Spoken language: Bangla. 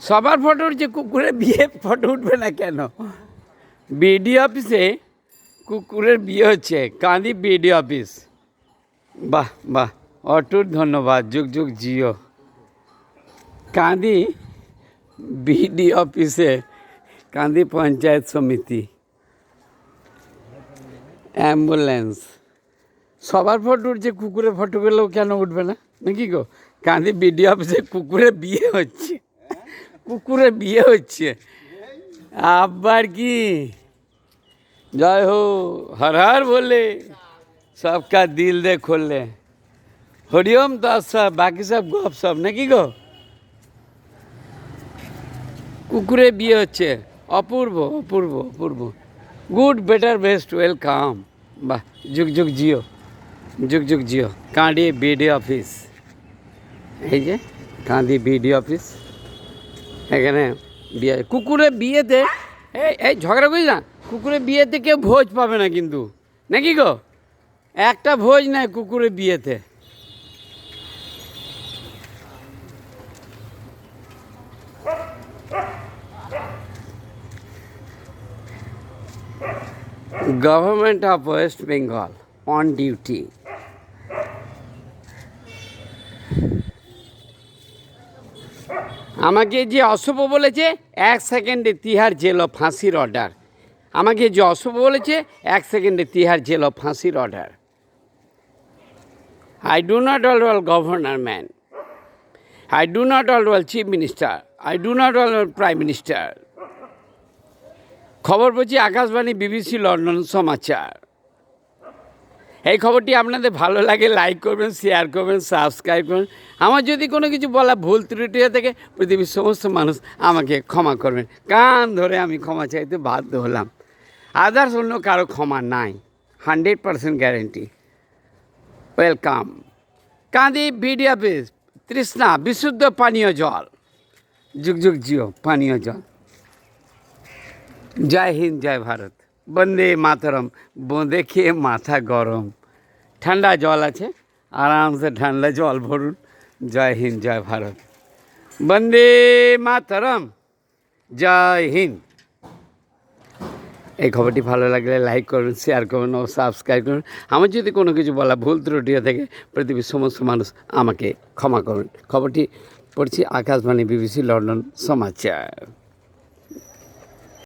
সবার ফটো উঠছে, কুকুরের বিয়ে ফটো উঠবে না কেন? বিডিও অফিসে কুকুরের বিয়ে হচ্ছে, কাঁদি বিডিও অফিস। বাহ বাহ, অটুট ধন্যবাদ, যুগ যুগ জিও। কাঁদি বিডিও অফিসে, কাঁদি পঞ্চায়েত সমিতি, অ্যাম্বুলেন্স, সবার ফটো উঠছে, কুকুরের ফটোগুলোও কেন উঠবে না নাকি গো? কাঁদি বিডিও অফিসে কুকুরের বিয়ে হচ্ছে, কুকুরের বিয়ে হচ্ছে আবার কি? জয় হো, হর হর বলে সবকা দিল দে খোলে, হরিওম তো সব, বাকি সব গপ সব নাকি গো? কুকুরের বিয়ে হচ্ছে, অপূর্ব অপূর্ব অপূর্ব, গুড, বেটার, বেস্ট, ওয়েলকাম। বাহ, যুগ যুগ জিও, যুগ যুগ জিও। কাঁদি বিডিও অফিস, এই যে কাঁদি বিডিও অফিস, এখানে বিয়ে। কুকুরের বিয়েতে এই ঝগড়া করিস না, কুকুরের বিয়েতে কেউ ভোজ পাবে না কিন্তু নাকি গো? একটা ভোজ নাই কুকুরের বিয়েতে। Government of West Bengal on duty. আমাকে যে অশুভ বলেছে, 1 সেকেন্ডে তিহার জেল ও ফাঁসির অর্ডার। আমাকে যে অশুভ বলেছে, 1 সেকেন্ডে তিহার জেল ও ফাঁসির order. I do not allow governor man. I do not allow chief minister. I do not allow prime minister. খবর বলছি আকাশবাণী, বিবিসি, লন্ডন সমাচার। এই খবরটি আপনাদের ভালো লাগে লাইক করবেন, শেয়ার করবেন, সাবস্ক্রাইব করবেন। আমার যদি কোনো কিছু বলা ভুল ত্রুটি হয়ে থাকে, পৃথিবীর সমস্ত মানুষ আমাকে ক্ষমা করবেন। কান ধরে আমি ক্ষমা চাইতে বাধ্য হলাম। আদার্স অন্য কারো ক্ষমা নাই, 100% গ্যারেন্টি। ওয়েলকাম। কাঁদি বিডিও অফিস, তৃষ্ণা বিশুদ্ধ পানীয় জল, যুগ যুগ জিও পানীয় জল। জয় হিন্দ, জয় ভারত, বন্দে মাতরম। বোঁদে খেয়ে মাথা গরম, ঠান্ডা জল আছে, আরামসে ঠান্ডা জল ভরুন। জয় হিন্দ, জয় ভারত, বন্দে মাতরম, জয় হিন্দ। এই খবরটি ভালো লাগলে লাইক করবেন, শেয়ার করবেন ও সাবস্ক্রাইব করবেন। আমার যদি কোনো কিছু বলা ভুল ত্রুটি হয়ে থাকে, পৃথিবীর সমস্ত মানুষ আমাকে ক্ষমা করবেন। খবরটি পড়ছি আকাশবাণী, বিবিসি, লন্ডন সমাচার।